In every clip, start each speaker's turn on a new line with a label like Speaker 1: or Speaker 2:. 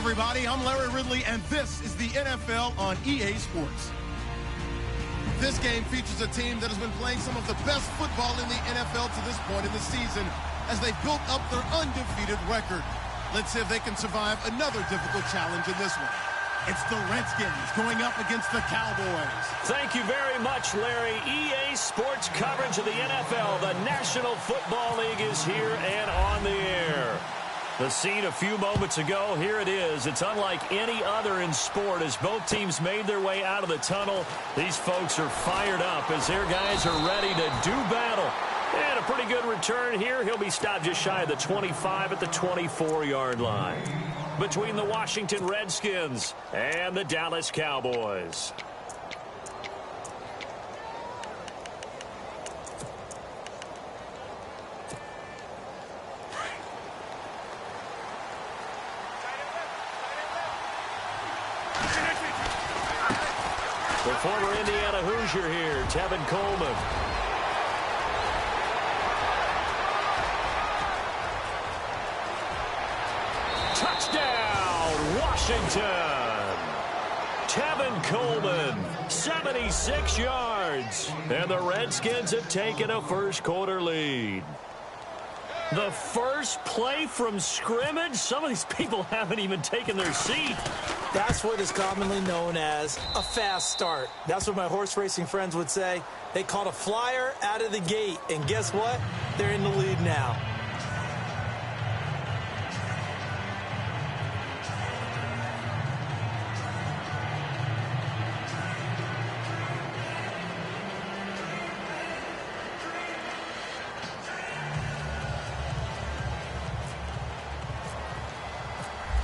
Speaker 1: everybody, I'm Larry Ridley, and this is the NFL on EA Sports. This game features a team that has been playing some of the best football in the NFL to this point in the season as they've built up their undefeated record. Let's see if they can survive another difficult challenge in this one. It's the Redskins going up against the Cowboys.
Speaker 2: Thank you very much, Larry. EA Sports coverage of the NFL. The National Football League is here and on the air. The scene a few moments ago, here it is. It's unlike any other in sport as both teams made their way out of the tunnel. These folks are fired up as their guys are ready to do battle. And a pretty good return here. He'll be stopped just shy of the 25 at the 24-yard line. Between the Washington Redskins and the Dallas Cowboys. The former Indiana Hoosier here, Tevin Coleman. Touchdown, Washington. Tevin Coleman, 76 yards. And the Redskins have taken a first-quarter lead. The first play from scrimmage? Some of these people haven't even taken their seat.
Speaker 3: That's what is commonly known as a fast start. That's what my horse racing friends would say. They caught a flyer out of the gate, and guess what? They're in the lead now.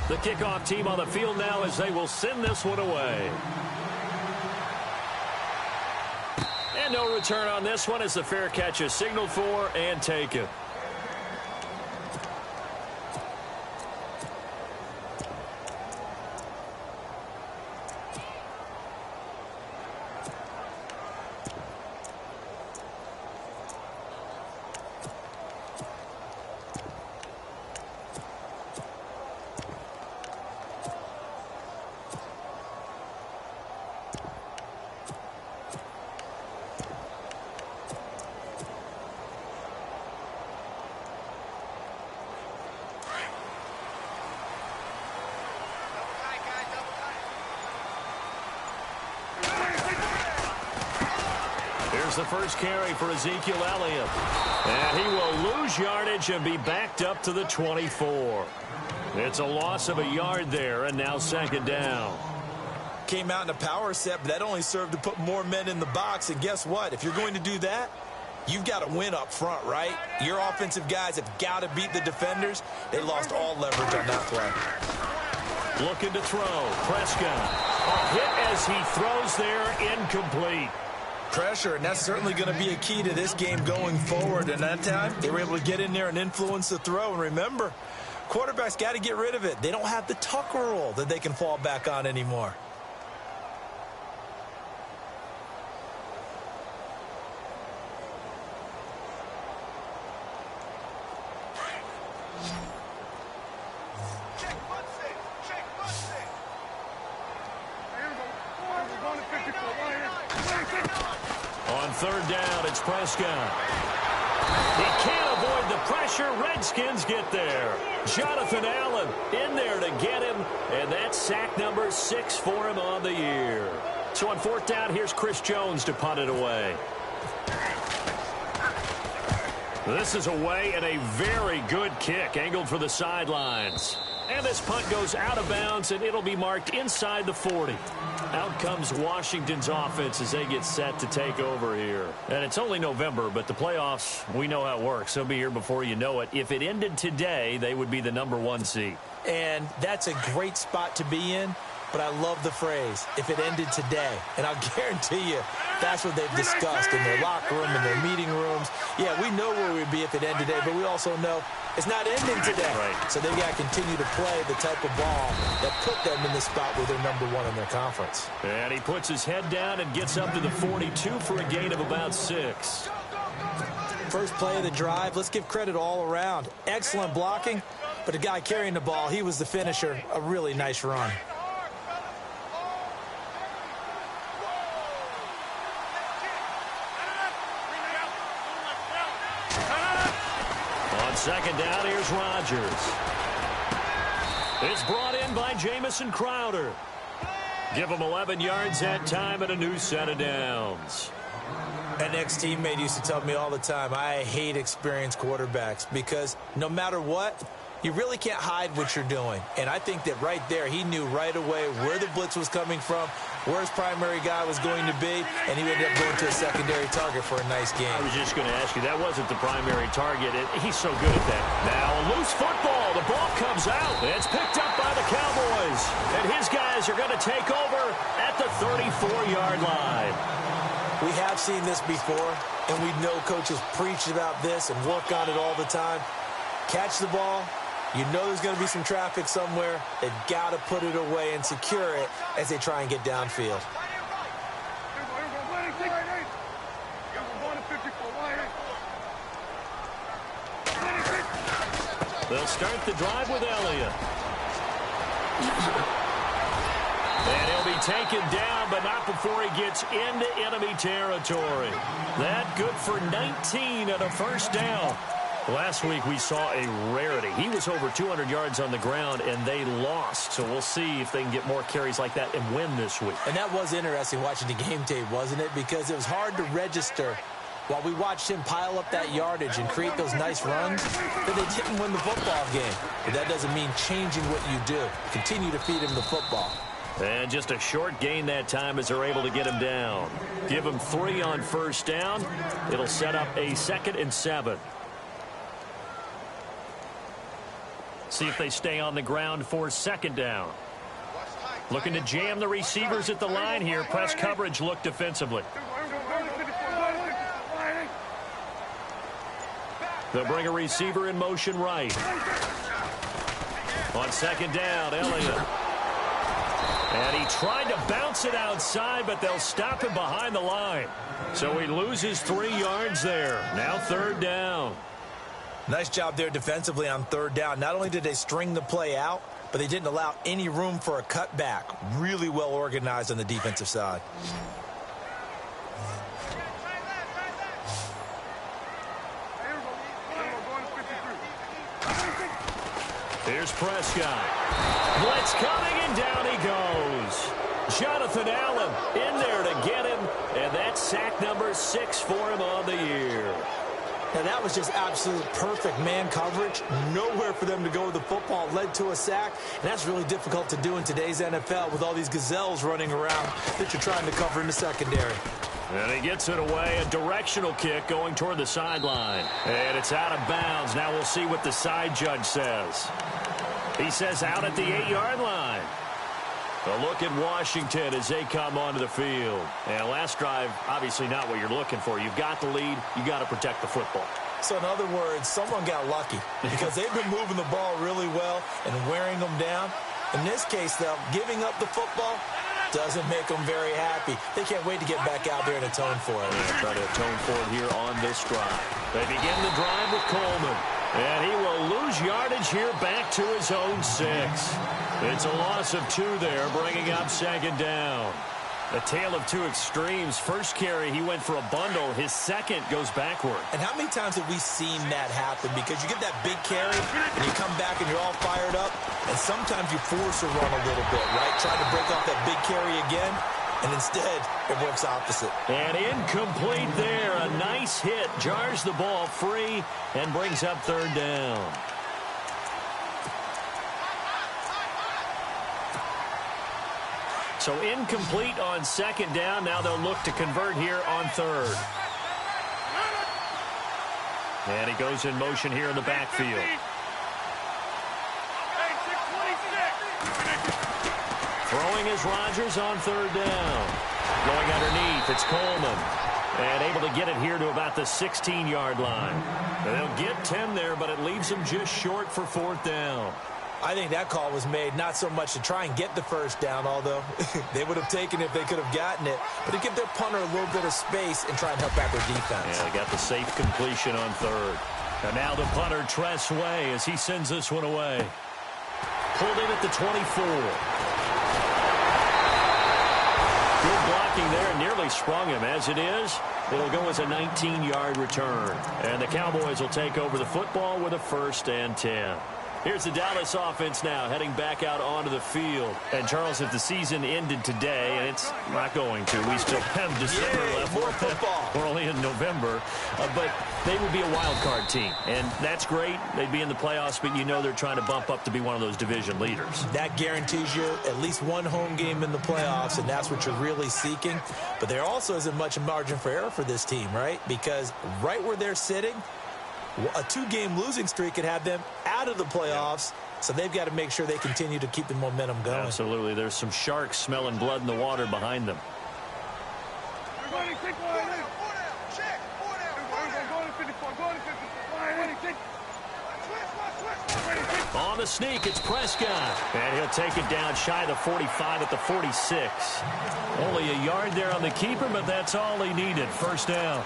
Speaker 2: The kickoff team on the field now as they will send this one away. And no return on this one as the fair catch is signaled for and taken. The first carry for Ezekiel Elliott. And he will lose yardage and be backed up to the 24. It's a loss of a yard there, and now second down.
Speaker 3: Came out in a power set, but that only served to put more men in the box. And guess what? If you're going to do that, you've got to win up front, right? Your offensive guys have got to beat the defenders. They lost all leverage on that play.
Speaker 2: Looking to throw. Prescott. A hit as he throws there, incomplete.
Speaker 3: Pressure, and that's certainly going to be a key to this game going forward. And that time, they were able to get in there and influence the throw. And remember, quarterbacks got to get rid of it. They don't have the tuck rule that they can fall back on anymore.
Speaker 2: Third down, it's Prescott. He can't avoid the pressure. Redskins get there. Jonathan Allen in there to get him, and that's sack number 6 for him on the year. So on fourth down, here's Chris Jones to punt it away. This is away and a very good kick, angled for the sidelines. And this punt goes out of bounds, and it'll be marked inside the 40. Out comes Washington's offense as they get set to take over here. And it's only November, but the playoffs, we know how it works. They'll be here before you know it. If it ended today, they would be the #1 seed.
Speaker 3: And that's a great spot to be in. But I love the phrase, if it ended today. And I'll guarantee you, that's what they've discussed in their locker room, in their meeting rooms. Yeah, we know where we'd be if it ended today, but we also know it's not ending today.
Speaker 2: Right.
Speaker 3: So they've got to continue to play the type of ball that put them in the spot where they're #1 in their conference.
Speaker 2: And he puts his head down and gets up to the 42 for a gain of about 6.
Speaker 3: First play of the drive, let's give credit all around. Excellent blocking. but the guy carrying the ball, he was the finisher. A really nice run.
Speaker 2: On second down, here's Rodgers. It's brought in by Jamison Crowder. Give him 11 yards that time and a new set of downs.
Speaker 3: An ex-teammate used to tell me all the time, I hate experienced quarterbacks because no matter what, you really can't hide what you're doing. And I think that right there, he knew right away where the blitz was coming from, where his primary guy was going to be, and he ended up going to a secondary target for a nice game.
Speaker 2: I was just going to ask you, that wasn't the primary target. He's so good at that. Now a loose football. The ball comes out. It's picked up by the Cowboys. And his guys are going to take over at the 34-yard line.
Speaker 3: We have seen this before, and we know coaches preach about this and work on it all the time. Catch the ball. You know there's going to be some traffic somewhere. They've got to put it away and secure it as they try and get downfield.
Speaker 2: They'll start the drive with Elliott. And he'll be taken down, but not before he gets into enemy territory. That good for 19 and a first down. Last week we saw a rarity. He was over 200 yards on the ground, and they lost. So we'll see if they can get more carries like that and win this week.
Speaker 3: And that was interesting watching the game tape, wasn't it? Because it was hard to register while we watched him pile up that yardage and create those nice runs that they didn't win the football game. But that doesn't mean changing what you do. Continue to feed him the football.
Speaker 2: And just a short gain that time as they're able to get him down. Give him 3 on first down. It'll set up a 2nd and 7. See if they stay on the ground for second down. Looking to jam the receivers at the line here. Press coverage look defensively. They'll bring a receiver in motion right. On second down, Elliott. And he tried to bounce it outside, but they'll stop him behind the line. So he loses 3 yards there. Now third down.
Speaker 3: Nice job there defensively on third down. Not only did they string the play out, but they didn't allow any room for a cutback. Really well organized on the defensive side.
Speaker 2: Here's Prescott. Blitz coming, and down he goes. Jonathan Allen in there to get him, and that's sack number 6 for him on the year.
Speaker 3: Now, that was just absolute perfect man coverage. Nowhere for them to go with the football. Led to a sack, and that's really difficult to do in today's NFL with all these gazelles running around that you're trying to cover in the secondary.
Speaker 2: And he gets it away, a directional kick going toward the sideline. And it's out of bounds. Now we'll see what the side judge says. He says out at the 8-yard line. A look at Washington as they come onto the field. And last drive, obviously not what you're looking for. You've got the lead. You've got to protect the football.
Speaker 3: So in other words, someone got lucky because they've been moving the ball really well and wearing them down. In this case, though, giving up the football doesn't make them very happy. They can't wait to get back out there and atone for it.
Speaker 2: They'll try to atone for it here on this drive. They begin the drive with Coleman. And he will lose yardage here back to his own 6. It's a loss of 2 there, bringing up second down. A tale of 2 extremes. First carry, he went for a bundle. His second goes backward.
Speaker 3: And how many times have we seen that happen? Because you get that big carry, and you come back and you're all fired up, and sometimes you force a run a little bit, right? Try to break off that big carry again, and instead, it works opposite.
Speaker 2: And incomplete there. A nice hit. Jars the ball free and brings up third down. So incomplete on second down. Now they'll look to convert here on third. And he goes in motion here in the backfield. Throwing is Rodgers on third down. Going underneath, it's Coleman. And able to get it here to about the 16-yard line. And they'll get 10 there, but it leaves them just short for fourth down.
Speaker 3: I think that call was made not so much to try and get the first down, although they would have taken it if they could have gotten it, but to give their punter a little bit of space and try and help out their defense.
Speaker 2: Yeah, they got the safe completion on third. And now the punter, Tress Way, as he sends this one away. Pulled in at the 24. Good blocking there, nearly sprung him. As it is, it'll go as a 19-yard return. And the Cowboys will take over the football with a 1st and 10. Here's the Dallas offense now, heading back out onto the field. And, Charles, if the season ended today, and it's not going to, we still have December left.
Speaker 3: More football.
Speaker 2: We're only in November. But they would be a wild card team. And that's great. They'd be in the playoffs, but you know they're trying to bump up to be one of those division leaders.
Speaker 3: That guarantees you at least one home game in the playoffs, and that's what you're really seeking. But there also isn't much margin for error for this team, right? Because right where they're sitting, a 2-game losing streak could have them out of the playoffs, so they've got to make sure they continue to keep the momentum going.
Speaker 2: Absolutely. There's some sharks smelling blood in the water behind them. On the sneak, it's Prescott. And he'll take it down shy of the 45 at the 46. Only a yard there on the keeper, but that's all he needed. 1st down.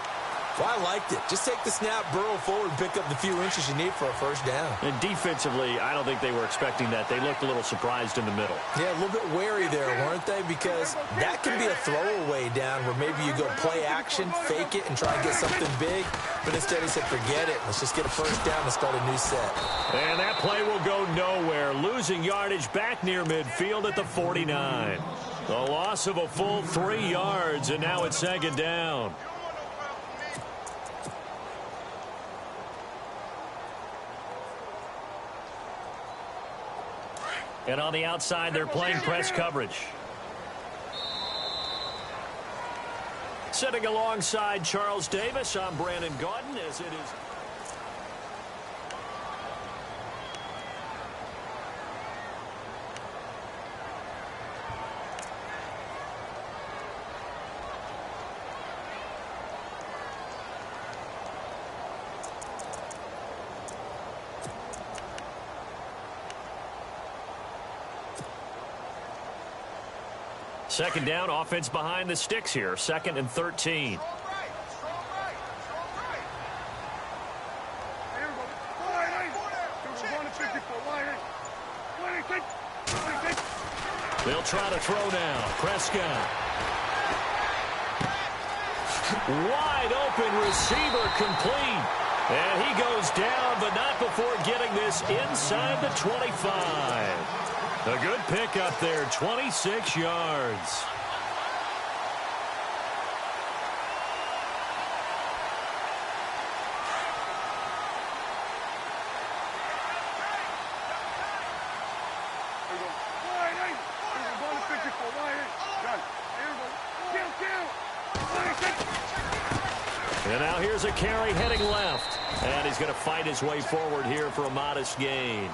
Speaker 3: Well, I liked it. Just take the snap, burrow forward, pick up the few inches you need for a 1st down.
Speaker 2: And defensively, I don't think they were expecting that. They looked a little surprised in the middle.
Speaker 3: Yeah, a little bit wary there, weren't they? Because that can be a throwaway down where maybe you go play action, fake it, and try and get something big. But instead he said, forget it. Let's just get a 1st down and start a new set. And
Speaker 2: that play will go nowhere. Losing yardage back near midfield at the 49. The loss of a full 3 yards, and now it's 2nd down. And on the outside, they're playing press coverage. Sitting alongside Charles Davis, I'm Brandon Gaudin, as it is. Second down, offense behind the sticks here. 2nd and 13. They'll try to throw now. Prescott. Wide open receiver complete. And he goes down, but not before getting this inside the 25. A good pickup there, 26 yards. And now here's a carry heading left. And he's going to fight his way forward here for a modest gain.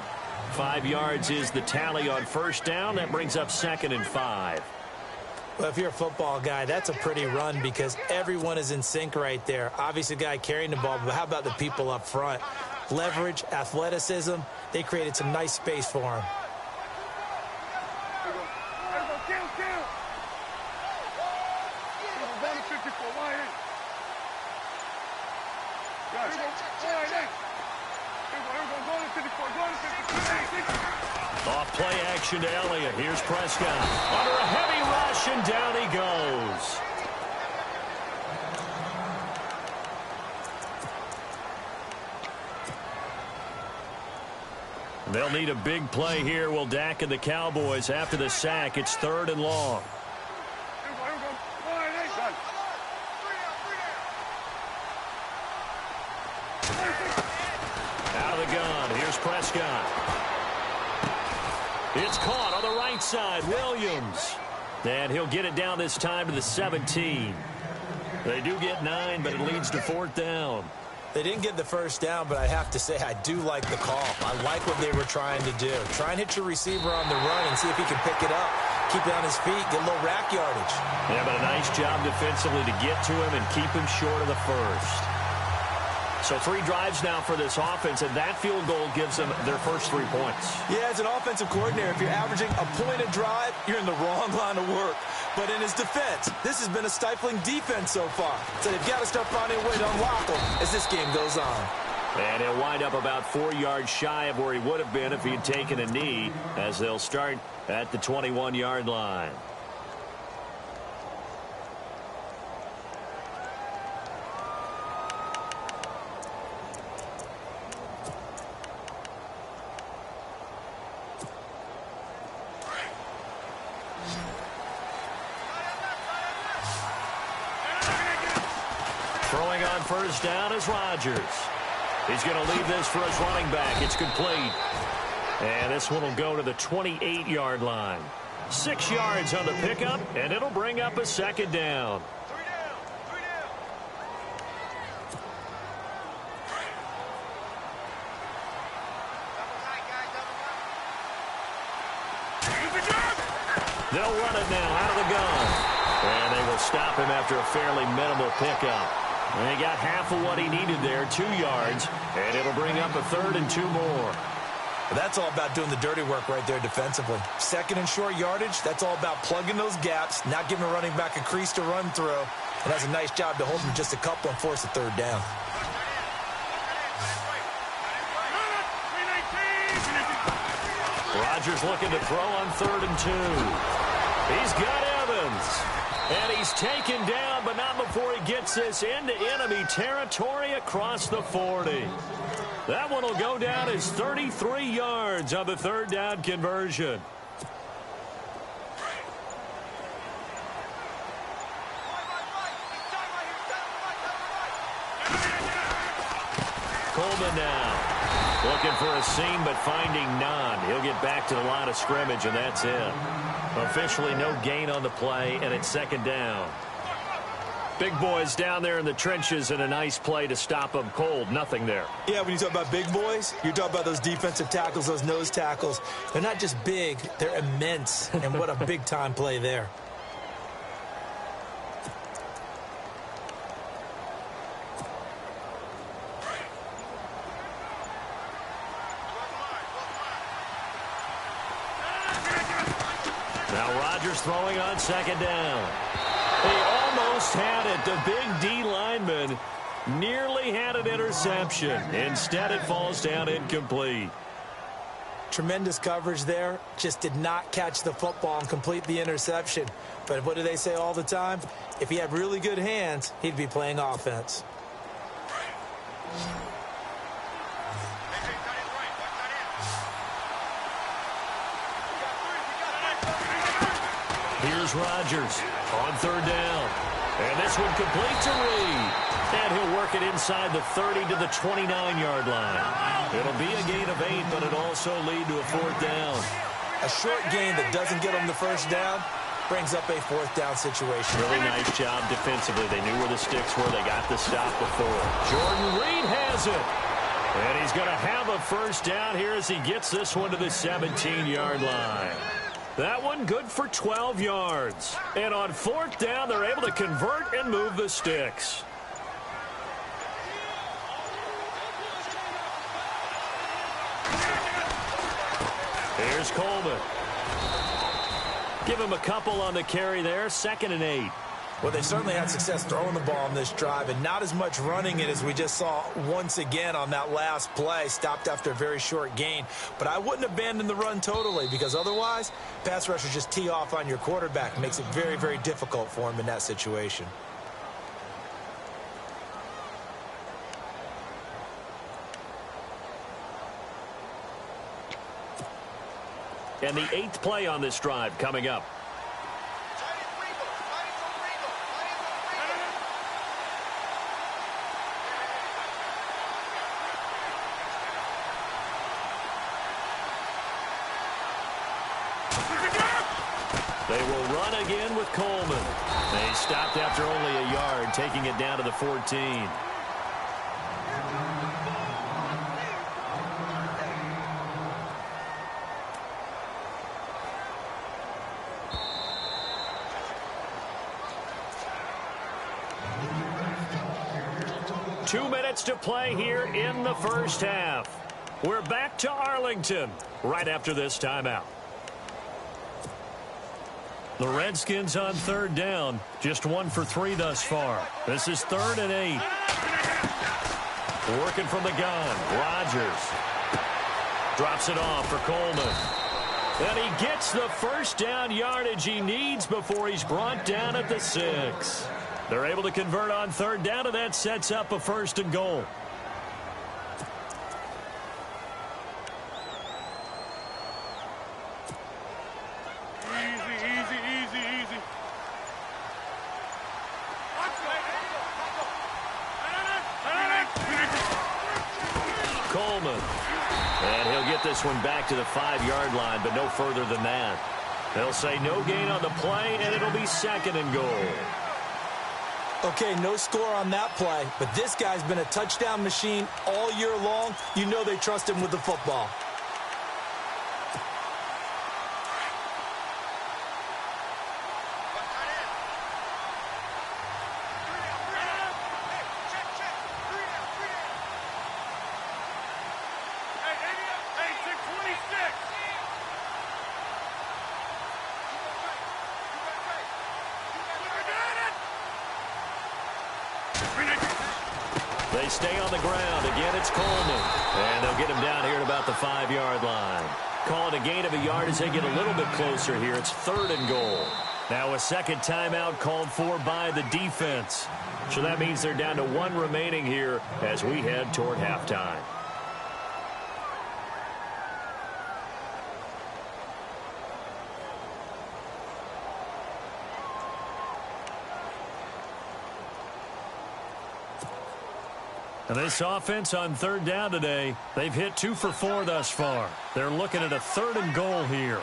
Speaker 2: 5 yards is the tally on 1st down. That brings up 2nd and 5.
Speaker 3: Well, if you're a football guy, that's a pretty run because everyone is in sync right there. Obviously, the guy carrying the ball, but how about the people up front? Leverage, athleticism, they created some nice space for him.
Speaker 2: Off play action to Elliott. Here's Prescott. Under a heavy rush, and down he goes. They'll need a big play here, will Dak and the Cowboys. After the sack, it's 3rd and long. Out of the gun. Here's Prescott. It's caught on the right side. Williams. And he'll get it down this time to the 17. They do get 9, but it leads to 4th down.
Speaker 3: They didn't get the 1st down, but I have to say I do like the call. I like what they were trying to do. Try and hit your receiver on the run and see if he can pick it up. Keep it on his feet, get a little rack yardage.
Speaker 2: Yeah, but a nice job defensively to get to him and keep him short of the 1st. So 3 drives now for this offense, and that field goal gives them their first 3 points.
Speaker 3: Yeah, as an offensive coordinator, if you're averaging a point a drive, you're in the wrong line of work. But in his defense, this has been a stifling defense so far. So they've got to start finding a way to unlock them as this game goes on.
Speaker 2: And he'll wind up about 4 yards shy of where he would have been if he had taken a knee, as they'll start at the 21-yard line. Throwing on first down is Rodgers. He's going to leave this for his running back. It's complete. And this one will go to the 28-yard line. 6 yards on the pickup, and it'll bring up a second down. They'll run it now out of the gun. And they will stop him after a fairly minimal pickup. And he got half of what he needed there, 2 yards, and it'll bring up a 3rd and 2 more.
Speaker 3: Well, that's all about doing the dirty work right there defensively. 2nd and short yardage, that's all about plugging those gaps, not giving a running back a crease to run through. And that's a nice job to hold him just a couple and force a 3rd down.
Speaker 2: Rodgers looking to throw on 3rd and 2. He's got Evans. And he's taken down, but not before he gets this into enemy territory across the 40. That one will go down as 33 yards on the 3rd down conversion. Coleman now. Looking for a seam, but finding none. He'll get back to the line of scrimmage, and that's it. Officially no gain on the play, and it's 2nd down. Big boys down there in the trenches, and a nice play to stop them cold. Nothing there.
Speaker 3: Yeah, when you talk about big boys, you're talking about those defensive tackles, those nose tackles. They're not just big, they're immense, and what a big-time play there.
Speaker 2: Now Rodgers throwing on 2nd down. He almost had it. The big D lineman nearly had an interception. Instead, it falls down incomplete.
Speaker 3: Tremendous coverage there. Just did not catch the football and complete the interception. But what do they say all the time? If he had really good hands, he'd be playing offense.
Speaker 2: Here's Rodgers on 3rd down. And this one complete to Reed. And he'll work it inside the 30 to the 29-yard line. It'll be a gain of 8, but it'll also lead to a 4th down.
Speaker 3: A short gain that doesn't get them the 1st down brings up a 4th down situation.
Speaker 2: Really nice job defensively. They knew where the sticks were. They got the stop before. Jordan Reed has it. And he's going to have a 1st down here as he gets this one to the 17-yard line. That one good for 12 yards. And on 4th down, they're able to convert and move the sticks. Here's Coleman. Give him a couple on the carry there. 2nd and 8.
Speaker 3: Well, they certainly had success throwing the ball on this drive and not as much running it as we just saw once again on that last play. Stopped after a very short gain. But I wouldn't abandon the run totally because otherwise, pass rushers just tee off on your quarterback. Makes it very, very difficult for him in that situation.
Speaker 2: And the 8th play on this drive coming up. They will run again with Coleman. They stopped after only a yard, taking it down to the 14. Two minutes to play here in the 1st half. We're back to Arlington right after this timeout. The Redskins on 3rd down. Just 1 for 3 thus far. This is 3rd and 8. Working from the gun. Rodgers drops it off for Coleman. And he gets the first down yardage he needs before he's brought down at the 6. They're able to convert on third down, and that sets up a 1st and goal.
Speaker 1: Easy.
Speaker 2: Coleman. And he'll get this one back to the 5-yard line, but no further than that. They'll say no gain on the play, and it'll be 2nd and goal.
Speaker 3: Okay, no score on that play, but this guy's been a touchdown machine all year long. You know they trust him with the football.
Speaker 2: They stay on the ground. Again, it's Coleman. And they'll get him down here at about the 5-yard line. Call it a gain of a yard as they get a little bit closer here. It's 3rd and goal. Now a second timeout called for by the defense. So that means they're down to 1 remaining here as we head toward halftime. And this offense on third down today, they've hit 2 for 4 thus far. They're looking at a 3rd and goal here.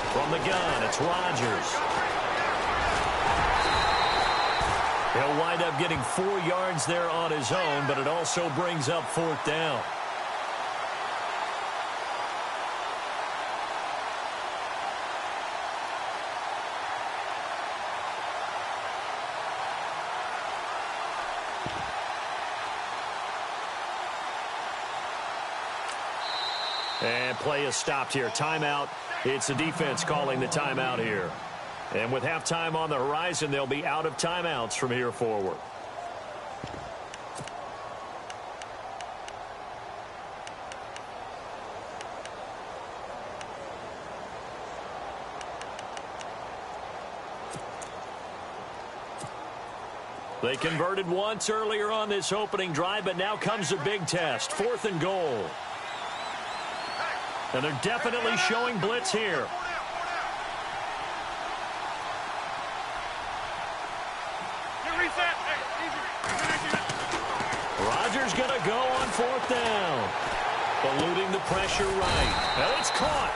Speaker 2: From the gun, it's Rodgers. He'll wind up getting 4 yards there on his own, but it also brings up 4th down. And play is stopped here. Timeout. It's the defense calling the timeout here. And with halftime on the horizon, they'll be out of timeouts from here forward. They converted once earlier on this opening drive, but now comes a big test. 4th and goal. And they're definitely showing blitz here. Rodgers going to go on 4th down. Eluding the pressure right. And it's caught.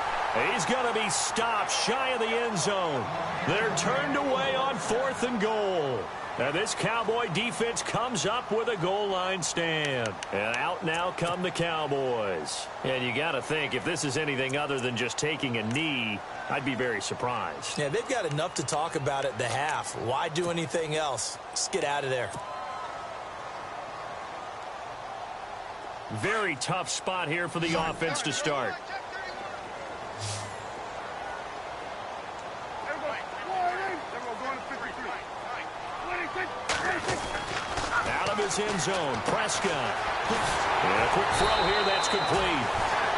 Speaker 2: He's going to be stopped shy of the end zone. They're turned away on 4th and goal. And this Cowboy defense comes up with a goal line stand. And out now come the Cowboys. And you got to think, if this is anything other than just taking a knee, I'd be very surprised.
Speaker 3: Yeah, they've got enough to talk about at the half. Why do anything else? Just get out of there.
Speaker 2: Very tough spot here for the offense to start. Out of his end zone, Prescott. And a quick throw here, that's complete.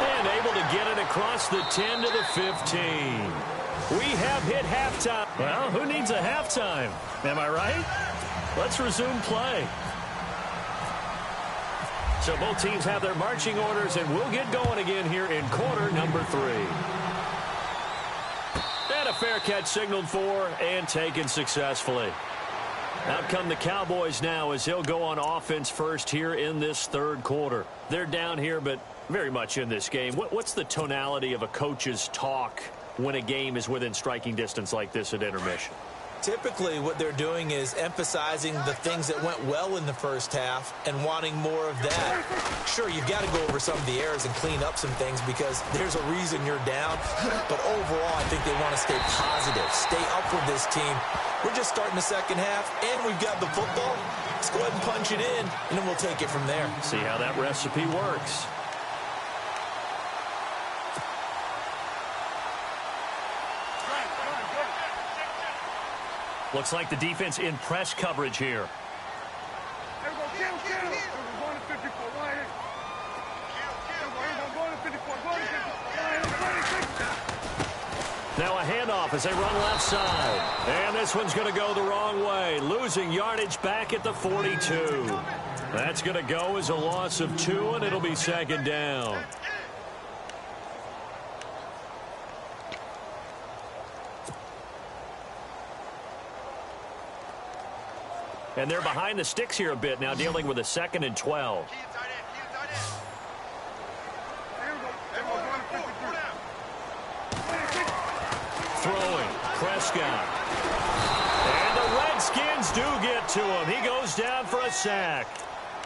Speaker 2: And able to get it across the 10 to the 15. We have hit halftime. Well, who needs a halftime? Am I right? Let's resume play. So both teams have their marching orders, and we'll get going again here in quarter number 3. And a fair catch signaled for and taken successfully. Out come the Cowboys now as he'll go on offense first here in this 3rd quarter. They're down here, but very much in this game. What's the tonality of a coach's talk when a game is within striking distance like this at intermission?
Speaker 3: Typically, what they're doing is emphasizing the things that went well in the first half and wanting more of that. Sure, you've got to go over some of the errors and clean up some things because there's a reason you're down. But overall, I think they want to stay positive, stay up with this team. We're just starting the second half, and we've got the football. Let's go ahead and punch it in, and then we'll take it from there.
Speaker 2: See how that recipe works. Looks like the defense in press coverage here. Now a handoff as they run left side. And this one's going to go the wrong way. Losing yardage back at the 42. That's going to go as a loss of 2, and it'll be second down. And they're behind the sticks here a bit now, dealing with a 2nd and 12. Throwing, Prescott. And the Redskins do get to him. He goes down for a sack.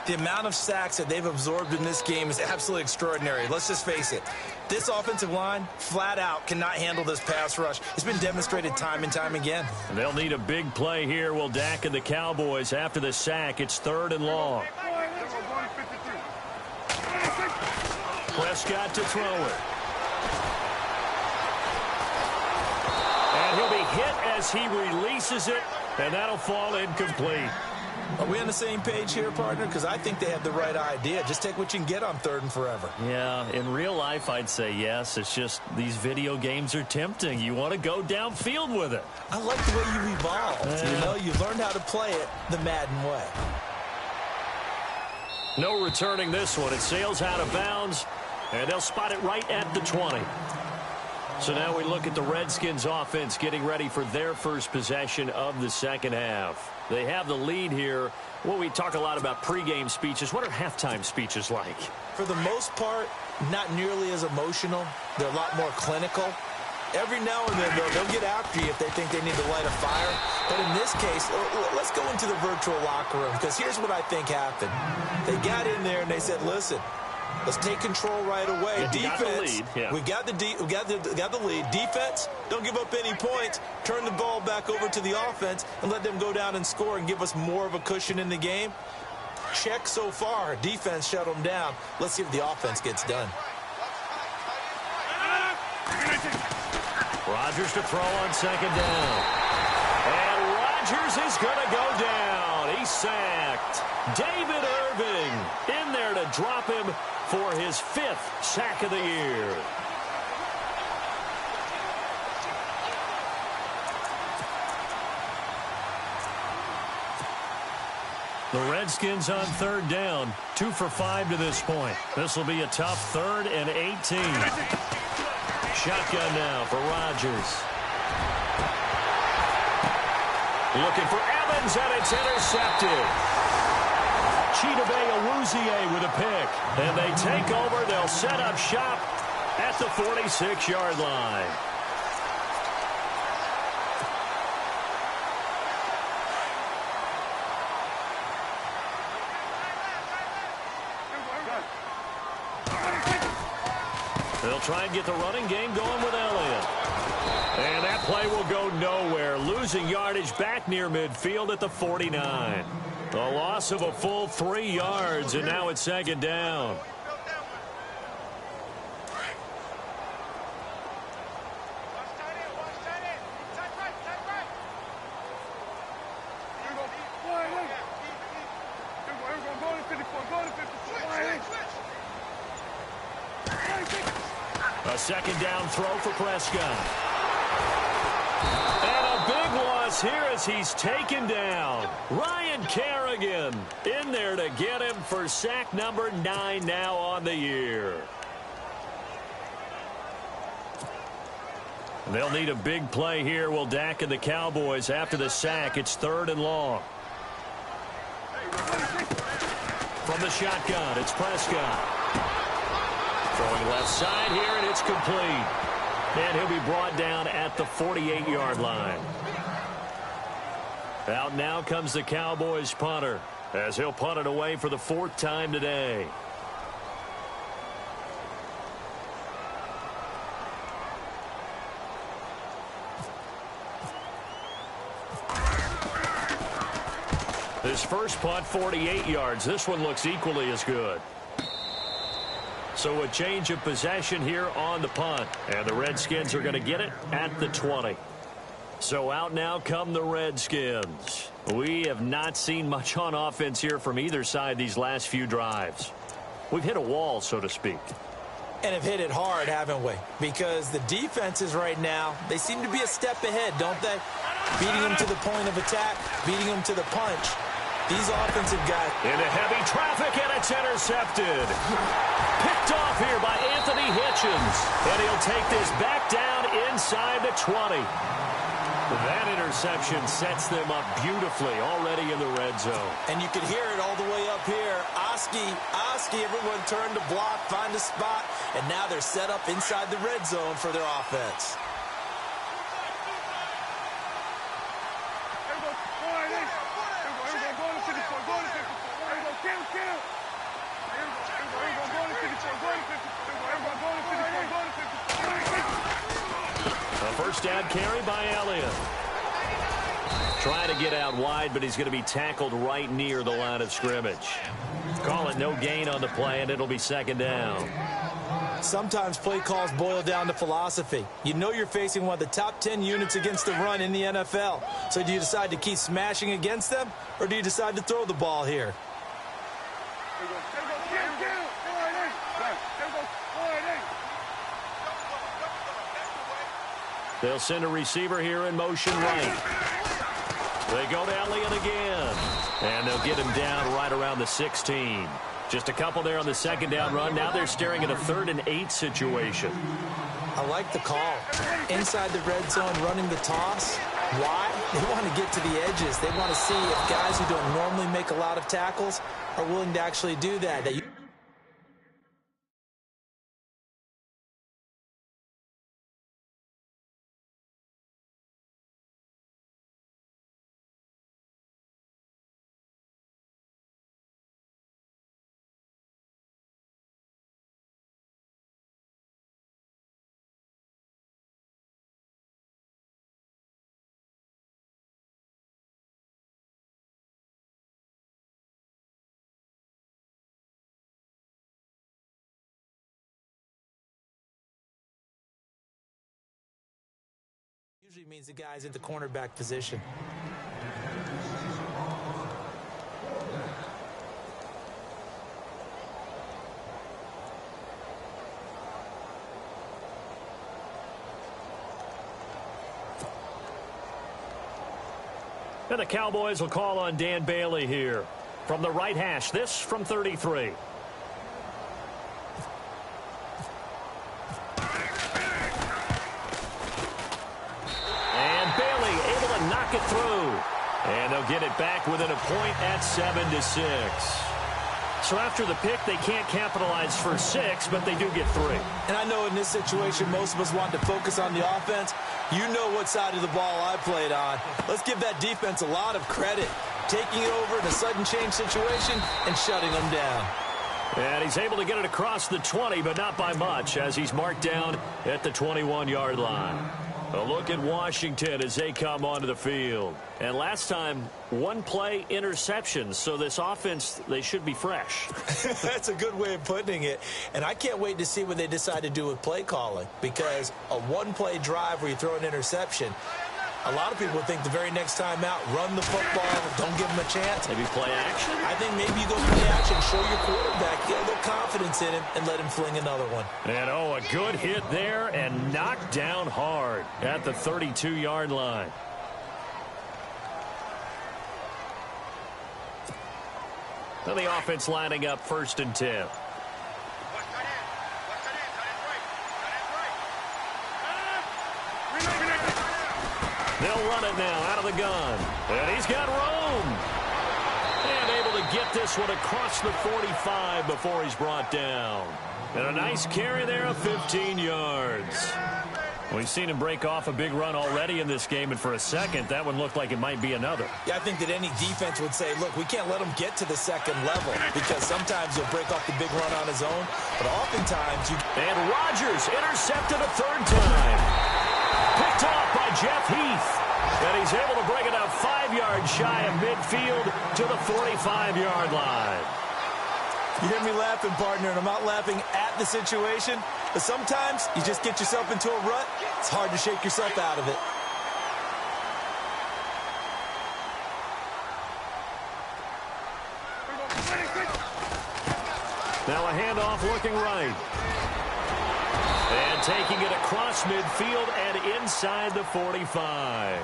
Speaker 3: The amount of sacks that they've absorbed in this game is absolutely extraordinary. Let's just face it. This offensive line, flat out, cannot handle this pass rush. It's been demonstrated time and time again.
Speaker 2: And they'll need a big play here. Will Dak and the Cowboys after the sack. It's 3rd and long. Prescott to throw it. And he'll be hit as he releases it, and that'll fall incomplete.
Speaker 3: Are we on the same page here, partner? Because I think they have the right idea. Just take what you can get on 3rd and forever.
Speaker 2: Yeah, in real life, I'd say yes. It's just these video games are tempting. You want to go downfield with it.
Speaker 3: I like the way you evolved. You know, you've learned how to play it the Madden way.
Speaker 2: No returning this one. It sails out of bounds, and they'll spot it right at the 20. So now we look at the Redskins offense getting ready for their first possession of the second half. They have the lead here. Well, we talk a lot about pregame speeches. What are halftime speeches like?
Speaker 3: For the most part, not nearly as emotional. They're a lot more clinical. Every now and then, though, they'll get after you if they think they need to light a fire. But in this case, let's go into the virtual locker room, because here's what I think happened. They got in there and they said, listen, let's take control right away.
Speaker 2: Yeah,
Speaker 3: defense, we got the lead. Defense, don't give up any points. Turn the ball back over to the offense and let them go down and score and give us more of a cushion in the game. Check so far. Defense shut them down. Let's see if the offense gets done.
Speaker 2: Rodgers to throw on 2nd down. And Rodgers is going to go down. He's sacked. David Irving in there to drop him for his 5th sack of the year. The Redskins on 3rd down, 2 for 5 to this point. This will be a tough 3rd and 18. Shotgun now for Rodgers. Looking for Evans, and it's intercepted. Chidobe Awuzie with a pick. And they take over. They'll set up shop at the 46-yard line. They'll try and get the running game going with Elliott. And that play will go nowhere. Losing yardage back near midfield at the 49. A loss of a full 3 yards, and now it's 2nd down. A 2nd down throw for Prescott. And a big loss here as he's taken down. Ryan Kerrigan in there to get him for sack number 9 now on the year. They'll need a big play here. Will Dak and the Cowboys after the sack. It's 3rd and long. From the shotgun, it's Prescott. Throwing left side here, and it's complete. And he'll be brought down at the 48-yard line. Out now comes the Cowboys punter, as he'll punt it away for the 4th time today. His first punt, 48 yards. This one looks equally as good. So a change of possession here on the punt. And the Redskins are going to get it at the 20. So out now come the Redskins. We have not seen much on offense here from either side these last few drives. We've hit a wall, so to speak.
Speaker 3: And have hit it hard, haven't we? Because the defenses right now, they seem to be a step ahead, don't they? Beating them to the point of attack, beating them to the punch. These offensive guys.
Speaker 2: Into heavy traffic, and it's intercepted. Picked off here by Anthony Hitchens. And he'll take this back down inside the 20. That interception sets them up beautifully already in the red zone.
Speaker 3: And you can hear it all the way up here. Oski, everyone turned to block, find a spot, and now they're set up inside the red zone for their offense.
Speaker 2: A first down carry by Elliott. Trying to get out wide, but he's going to be tackled right near the line of scrimmage. Call it no gain on the play, and it'll be second down.
Speaker 3: Sometimes play calls boil down to philosophy. You know you're facing one of the top 10 units against the run in the NFL. So do you decide to keep smashing against them, or do you decide to throw the ball here?
Speaker 2: They'll send a receiver here in motion right. They go to Elliott again. And they'll get him down right around the 16. Just a couple there on the second down run. Now they're staring at a 3rd and 8 situation.
Speaker 3: I like the call. Inside the red zone, running the toss. Why? They want to get to the edges. They want to see if guys who don't normally make a lot of tackles are willing to actually do that. Usually means the guy's at the cornerback position.
Speaker 2: And the Cowboys will call on Dan Bailey here. From the right hash, this from 33. Knock it through. And they'll get it back within a point at 7-6. So after the pick, they can't capitalize for 6, but they do get 3.
Speaker 3: And I know in this situation, most of us want to focus on the offense. You know what side of the ball I played on. Let's give that defense a lot of credit. Taking it over in a sudden change situation and shutting them down.
Speaker 2: And he's able to get it across the 20, but not by much, as he's marked down at the 21-yard line. A look at Washington as they come onto the field. And last time, 1 play interceptions. So this offense, they should be fresh.
Speaker 3: That's a good way of putting it. And I can't wait to see what they decide to do with play calling. Because a 1-play drive where you throw an interception, a lot of people think the very next time out, run the football, don't give them a chance.
Speaker 2: Maybe play action?
Speaker 3: I think maybe you go play action, show your quarterback, get a little confidence in him, and let him fling another one.
Speaker 2: And, a good hit there and knocked down hard at the 32-yard line. And the offense lining up 1st and 10. They'll run it now out of the gun. And he's got room. And able to get this one across the 45 before he's brought down. And a nice carry there of 15 yards. We've seen him break off a big run already in this game, and for a second, that one looked like it might be another.
Speaker 3: Yeah, I think that any defense would say, look, we can't let him get to the second level, because sometimes he'll break off the big run on his own, but oftentimes you...
Speaker 2: And Rodgers intercepted a 3rd time. Picked off by Jeff Heath. And he's able to bring it out 5 yards shy of midfield to the 45-yard line.
Speaker 3: You hear me laughing, partner, and I'm not laughing at the situation, but sometimes you just get yourself into a rut. It's hard to shake yourself out of it.
Speaker 2: Now a handoff looking right. And taking it across midfield and inside the 45.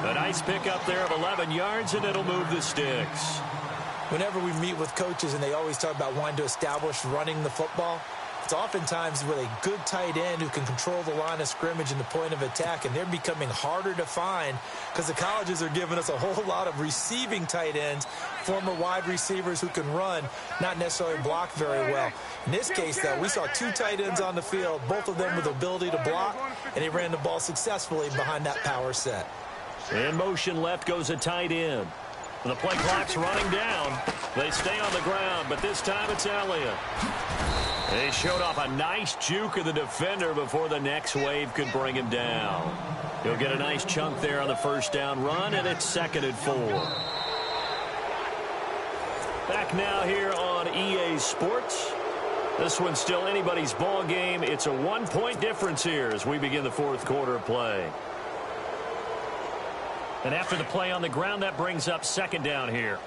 Speaker 2: A nice pickup there of 11 yards, and it'll move the sticks.
Speaker 3: Whenever we meet with coaches and they always talk about wanting to establish running the football, it's oftentimes with a good tight end who can control the line of scrimmage and the point of attack, and they're becoming harder to find because the colleges are giving us a whole lot of receiving tight ends, former wide receivers who can run, not necessarily block very well. In this case, though, we saw two tight ends on the field, both of them with the ability to block, and they ran the ball successfully behind that power set.
Speaker 2: In motion left goes a tight end. The play clock's running down. They stay on the ground, but this time it's Elliott. They showed off a nice juke of the defender before the next wave could bring him down. He'll get a nice chunk there on the first down run, and it's 2nd and 4. Back now here on EA Sports. This one's still anybody's ball game. It's a 1-point difference here as we begin the 4th quarter of play. And after the play on the ground, that brings up 2nd down here.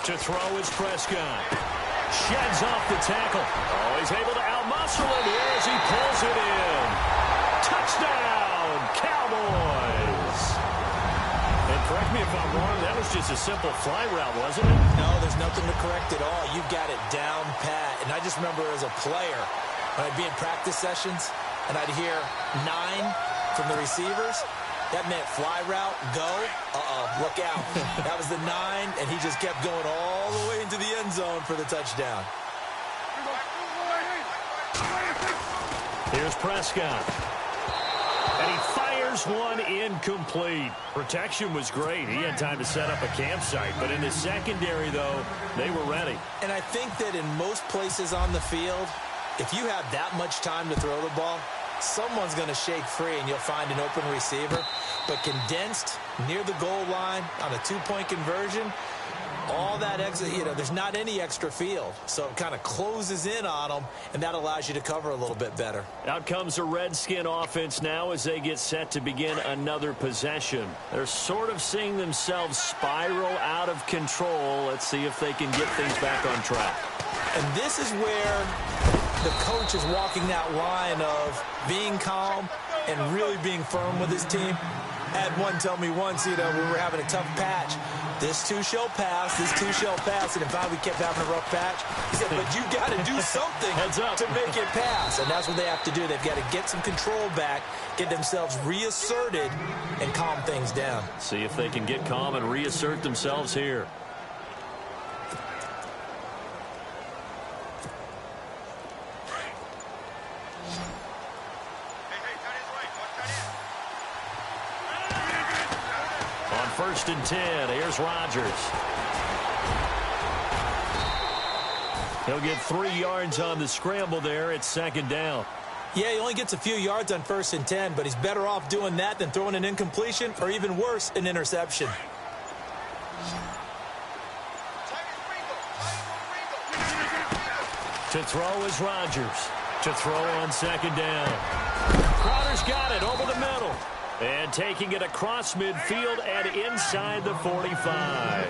Speaker 2: To throw is Prescott. Sheds off the tackle. Oh, he's able to outmuscle him here as he pulls it in. Touchdown, Cowboys. And correct me if I'm wrong, that was just a simple fly route, wasn't it?
Speaker 3: No, there's nothing to correct at all. You got it down pat. And I just remember as a player, when I'd be in practice sessions and I'd hear 9 from the receivers, that meant fly route, go, look out. That was the 9, and he just kept going all the way into the end zone for the touchdown.
Speaker 2: Here's Prescott. And he fires one incomplete. Protection was great. He had time to set up a campsite. But in the secondary, though, they were ready.
Speaker 3: And I think that in most places on the field, if you have that much time to throw the ball, someone's going to shake free and you'll find an open receiver. But condensed near the goal line on a 2-point conversion, all that extra, there's not any extra field. So it kind of closes in on them, and that allows you to cover a little bit better.
Speaker 2: Out comes the Redskin offense now as they get set to begin another possession. They're sort of seeing themselves spiral out of control. Let's see if they can get things back on track.
Speaker 3: And this is where the coach is walking that line of being calm and really being firm with his team. I had one tell me once, we were having a tough patch. This too shall pass, this too shall pass. And in fact, we kept having a rough patch. He said, but you got to do something to make it pass. And that's what they have to do. They've got to get some control back, get themselves reasserted, and calm things down.
Speaker 2: See if they can get calm and reassert themselves here. On 1st and 10, here's Rodgers. He'll get 3 yards on the scramble there. It's 2nd down.
Speaker 3: Yeah, he only gets a few yards on 1st and 10, but he's better off doing that than throwing an incompletion or even worse, an interception.
Speaker 2: To throw is Rodgers. To throw on 2nd down. Crowder's got it over the middle. And taking it across midfield and inside the 45.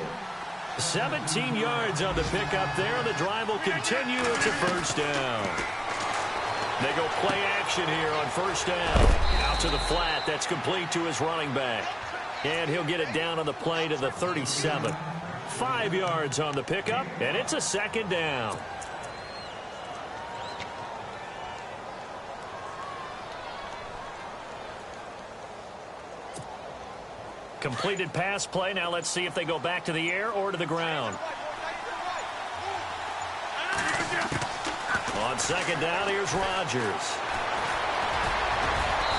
Speaker 2: 17 yards on the pickup there. The drive will continue. It's a 1st down. They go play action here on 1st down. Out to the flat. That's complete to his running back. And he'll get it down on the play to the 37. 5 yards on the pickup, and it's a 2nd down. Completed pass play. Now let's see if they go back to the air or to the ground. On 2nd down, here's Rodgers.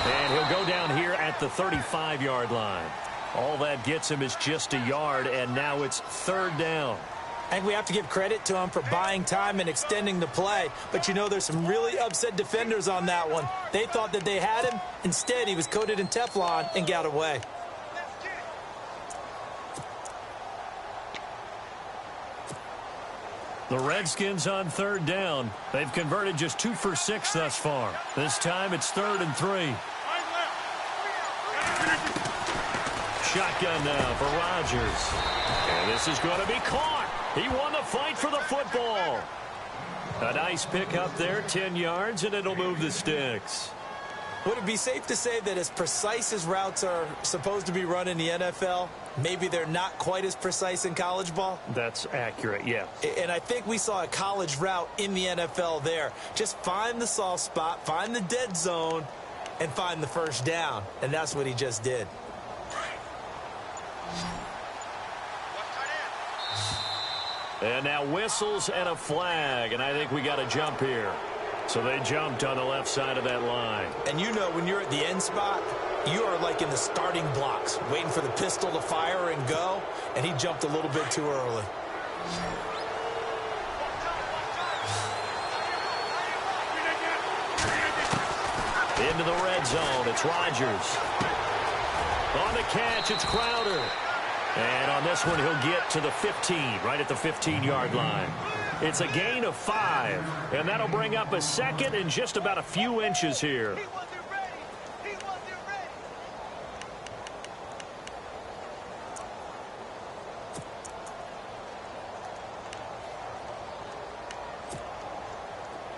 Speaker 2: And he'll go down here at the 35-yard line. All that gets him is just a yard, and now it's 3rd down.
Speaker 3: I think we have to give credit to him for buying time and extending the play. But, there's some really upset defenders on that one. They thought that they had him. Instead, he was coated in Teflon and got away.
Speaker 2: The Redskins on third down. They've converted just 2 for 6 thus far. This time it's 3rd and 3. Shotgun now for Rodgers. And this is going to be caught. He won the fight for the football. A nice pickup there, 10 yards, and it'll move the sticks.
Speaker 3: Would it be safe to say that as precise as routes are supposed to be run in the NFL, maybe they're not quite as precise in college ball?
Speaker 2: That's accurate, yeah.
Speaker 3: And I think we saw a college route in the NFL there. Just find the soft spot, find the dead zone, and find the first down. And that's what he just did.
Speaker 2: And now whistles and a flag, and I think we got a jump here. So they jumped on the left side of that line.
Speaker 3: And you know, when you're at the end spot, you are like in the starting blocks, waiting for the pistol to fire and go, and he jumped a little bit too early.
Speaker 2: Into the red zone, it's Rodgers. On the catch, it's Crowder. And on this one, he'll get to the 15, right at the 15-yard line. It's a gain of 5, and that'll bring up a 2nd and just about a few inches here.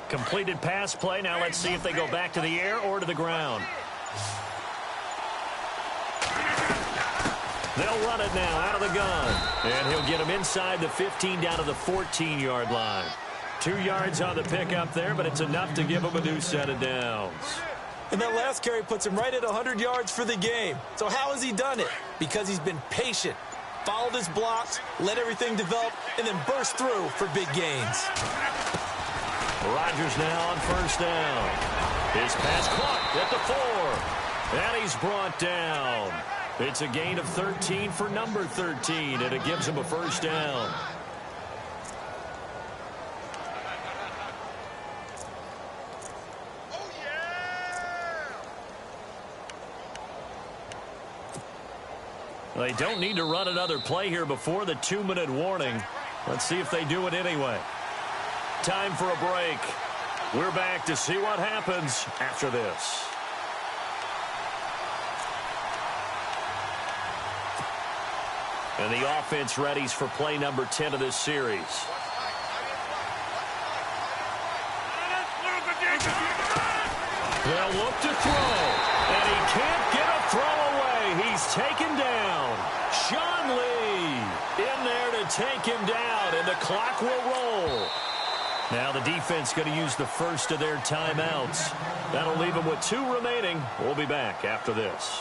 Speaker 2: Completed pass play. Now let's see if they go back to the air or to the ground. They'll run it now out of the gun. And he'll get him inside the 15 down to the 14-yard line. 2 yards on the pickup there, but it's enough to give him a new set of downs.
Speaker 3: And that last carry puts him right at 100 yards for the game. So how has he done it? Because he's been patient, followed his blocks, let everything develop, and then burst through for big gains.
Speaker 2: Rodgers now on first down. His pass caught at the 4. And he's brought down. It's a gain of 13 for number 13, and it gives him a first down. They don't need to run another play here before the 2-minute warning. Let's see if they do it anyway. Time for a break. We're back to see what happens after this. And the offense readies for play number 10 of this series. They'll look to throw. And he can't get a throw away. He's taken down. Sean Lee in there to take him down, and the clock will roll. Now the defense going to use the first of their timeouts. That'll leave them with 2 remaining. We'll be back after this.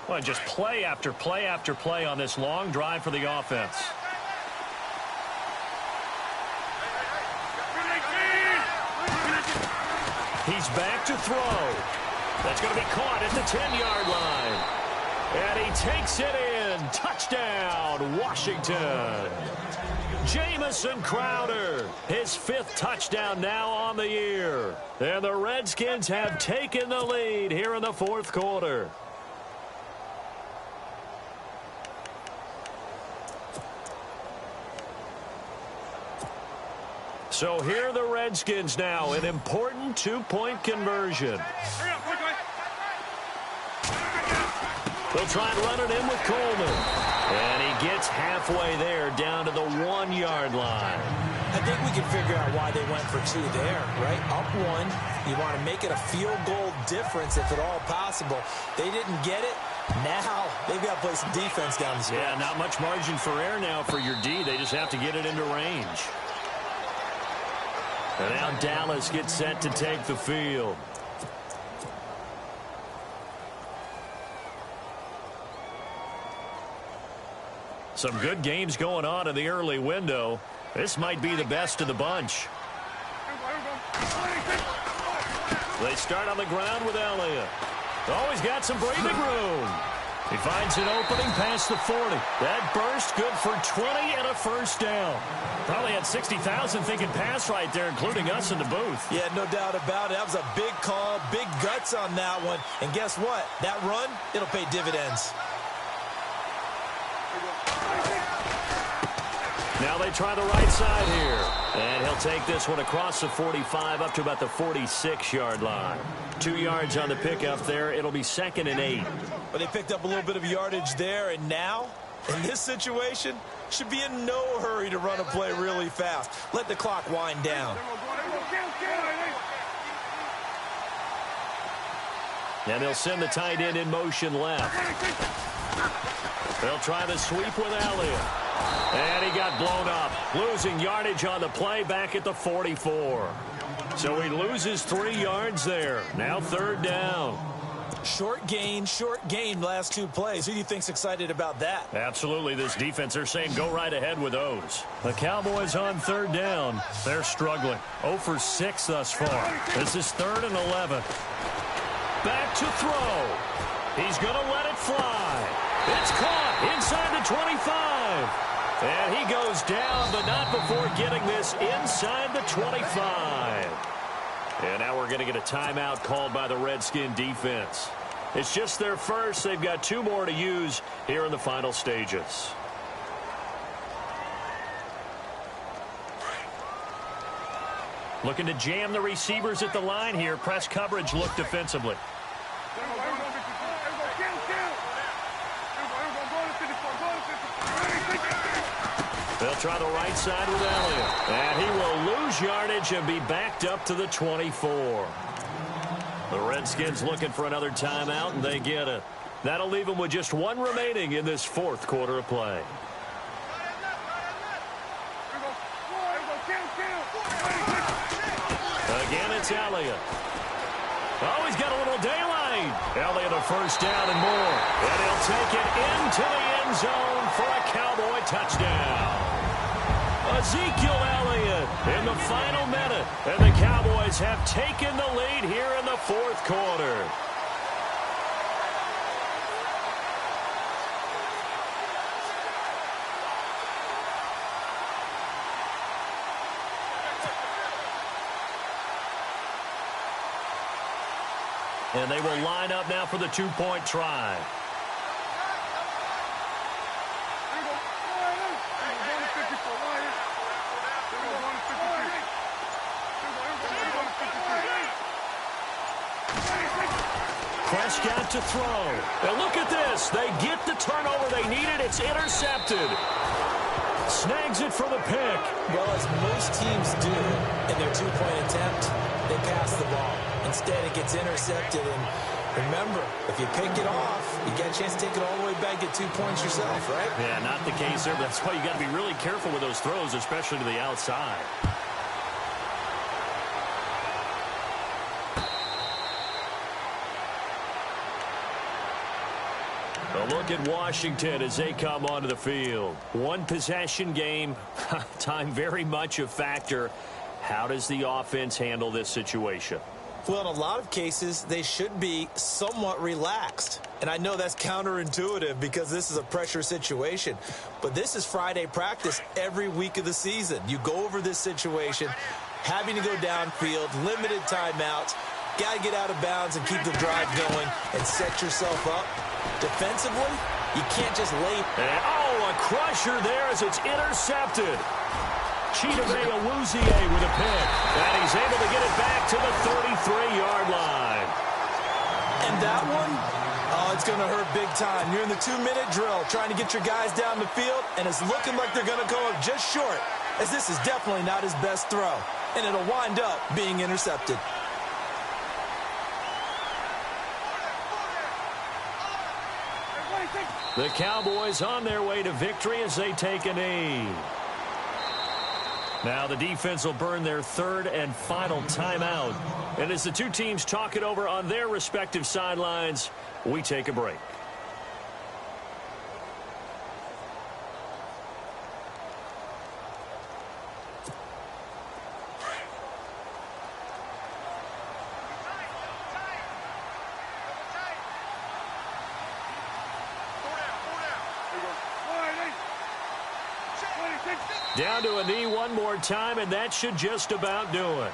Speaker 2: Well, just play after play after play on this long drive for the offense. He's back to throw. That's going to be caught at the 10-yard line. And he takes it in. Touchdown, Washington. Jamison Crowder, his 5th touchdown now on the year. And the Redskins have taken the lead here in the 4th quarter. So here are the Redskins now, an important 2-point conversion. They'll try and run it in with Coleman. And he gets halfway there, down to the 1-yard line.
Speaker 3: I think we can figure out why they went for 2 there, right? Up 1, you want to make it a field goal difference if at all possible. They didn't get it. Now they've got to play some defense down the stretch.
Speaker 2: Yeah, not much margin for error now for your D. They just have to get it into range. And now Dallas gets set to take the field. Some good games going on in the early window. This might be the best of the bunch. They start on the ground with Elliott. Always got some breathing room. He finds an opening past the 40. That burst good for 20 and a first down. Probably had 60,000 thinking pass right there, including us in the booth.
Speaker 3: Yeah, no doubt about it. That was a big call, big guts on that one. And guess what? That run, it'll pay dividends.
Speaker 2: Now they try the right side here. And he'll take this one across the 45 up to about the 46-yard line. 2 yards on the pickup there. It'll be 2nd and 8.
Speaker 3: But they picked up a little bit of yardage there, and now, in this situation, should be in no hurry to run a play really fast. Let the clock wind down.
Speaker 2: And they'll send the tight end in motion left. They'll try the sweep with Elliott. And he got blown up, losing yardage on the play back at the 44. So he loses 3 yards there. Now 3rd down.
Speaker 3: Short gain, last 2 plays. Who do you think's excited about that?
Speaker 2: Absolutely. This defense, they're saying go right ahead with those. The Cowboys on 3rd down. They're struggling. 0 for 6 thus far. This is 3rd and 11. Back to throw. He's going to let it fly. It's caught inside the 25. And he goes down, but not before getting this inside the 25. And now we're going to get a timeout called by the Redskin defense. It's just their first. They've got 2 more to use here in the final stages. Looking to jam the receivers at the line here. Press coverage look defensively. They'll try the right side with Elliott. And he will lose yardage and be backed up to the 24. The Redskins looking for another timeout, and they get it. That'll leave them with just 1 remaining in this 4th quarter of play. Again, it's Elliott. Oh, he's got a little daylight. Elliott a first down and more. And he'll take it into the end zone for a Cowboy touchdown. Ezekiel Elliott in the final minute. And the Cowboys have taken the lead here in the 4th quarter. And they will line up now for the 2-point try. Prescott to throw. And look at this. They get the turnover they needed. It's intercepted. Snags it for the pick.
Speaker 3: Well, as most teams do in their 2-point attempt, they pass the ball. Instead, it gets intercepted. And remember, if you pick it off, you get a chance to take it all the way back, get 2 points yourself, right?
Speaker 2: Yeah, not the case there. But that's why you got to be really careful with those throws, especially to the outside. A look at Washington as they come onto the field. 1 possession game. Time very much a factor. How does the offense handle this situation?
Speaker 3: Well, in a lot of cases, they should be somewhat relaxed. And I know that's counterintuitive because this is a pressure situation. But this is Friday practice every week of the season. You go over this situation, having to go downfield, limited timeouts, got to get out of bounds and keep the drive going and set yourself up. Defensively, you can't just lay.
Speaker 2: And, oh, a crusher there as it's intercepted. Chidobe Awuzie with a pick. And he's able to get it back to the 33-yard line.
Speaker 3: And that one, oh, it's going to hurt big time. You're in the 2-minute drill trying to get your guys down the field, and it's looking like they're going to go up just short, as this is definitely not his best throw. And it'll wind up being intercepted.
Speaker 2: The Cowboys on their way to victory as they take a knee. Now the defense will burn their 3rd and final timeout. And as the 2 teams talk it over on their respective sidelines, we take a break. Down to a knee one more time, and that should just about do it.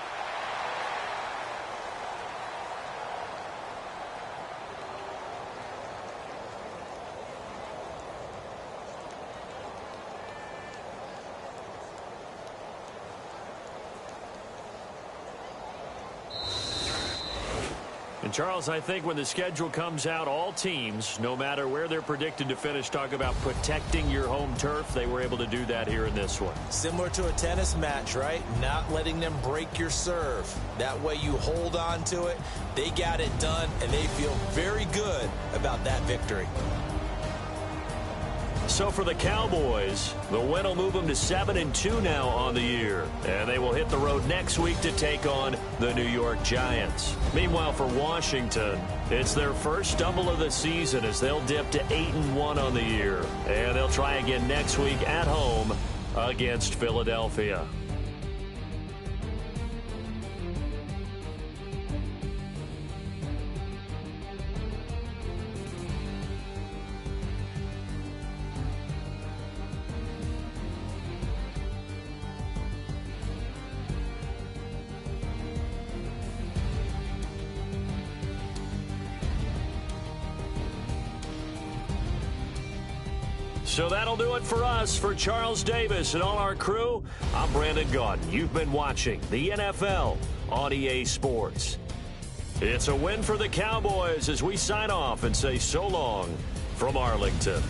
Speaker 2: And, Charles, I think when the schedule comes out, all teams, no matter where they're predicted to finish, talk about protecting your home turf. They were able to do that here in this one.
Speaker 3: Similar to a tennis match, right? Not letting them break your serve. That way you hold on to it. They got it done, and they feel very good about that victory.
Speaker 2: So for the Cowboys, the win will move them to 7-2 now on the year. And they will hit the road next week to take on the New York Giants. Meanwhile, for Washington, it's their first stumble of the season as they'll dip to 8-1 on the year. And they'll try again next week at home against Philadelphia. So that'll do it for us. For Charles Davis and all our crew, I'm Brandon Gaudin. You've been watching the NFL on EA Sports. It's a win for the Cowboys as we sign off and say so long from Arlington.